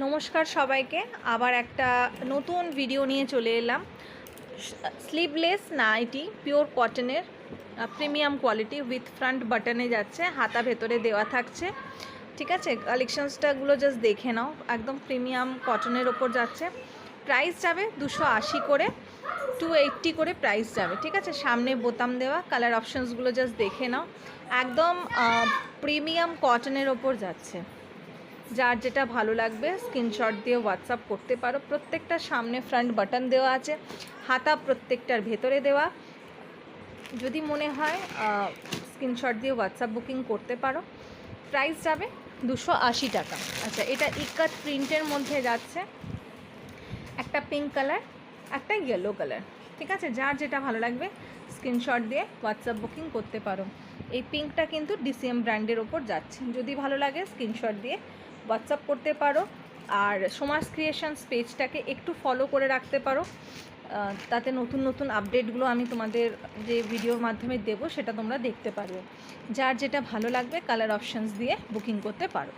নমস্কার সবাইকে, আবার একটা নতুন ভিডিও নিয়ে চলে এলাম। স্লিভলেস নাইটি পিওর কটনের প্রিমিয়াম কোয়ালিটি উইথ ফ্রন্ট বাটনে যাচ্ছে, হাতা ভেতরে দেওয়া থাকছে। ঠিক আছে, কালেকশনসটাগুলো জাস্ট দেখে নাও, একদম প্রিমিয়াম কটনের ওপর যাচ্ছে। প্রাইস যাবে 280 করে, 280 করে প্রাইস যাবে। ঠিক আছে, সামনে বোতাম দেওয়া, কালার অপশানসগুলো জাস্ট দেখে নাও, একদম প্রিমিয়াম কটনের ওপর যাচ্ছে। যার যেটা ভালো লাগবে স্ক্রিনশট দিয়ে হোয়াটসঅ্যাপ করতে পারো। প্রত্যেকটা সামনে ফ্রন্ট বাটন দেওয়া আছে, হাতা প্রত্যেকটার ভেতরে দেওয়া। যদি মনে হয় স্ক্রিনশট দিয়ে হোয়াটসঅ্যাপ বুকিং করতে পারো। প্রাইস যাবে 280 টাকা। আচ্ছা, এটা ইকাত প্রিন্টের মধ্যে যাচ্ছে, একটা পিঙ্ক কালার, একটা ইয়েলো কালার। ঠিক আছে, যার যেটা ভালো লাগবে স্ক্রিনশট দিয়ে হোয়াটসঅ্যাপ বুকিং করতে পারো। এই পিঙ্কটা কিন্তু ডিসিএম ব্র্যান্ডের ওপর যাচ্ছে, যদি ভালো লাগে স্ক্রিনশট দিয়ে হোয়াটসঅ্যাপ করতে পারো। আর সমাজ ক্রিয়েশনস পেজটাকে একটু ফলো করে রাখতে পারো, তাতে নতুন নতুন আপডেটগুলো আমি তোমাদের যে ভিডিওর মাধ্যমে দেবো সেটা তোমরা দেখতে পারবে। যার যেটা ভালো লাগবে কালার অপশানস দিয়ে বুকিং করতে পারো।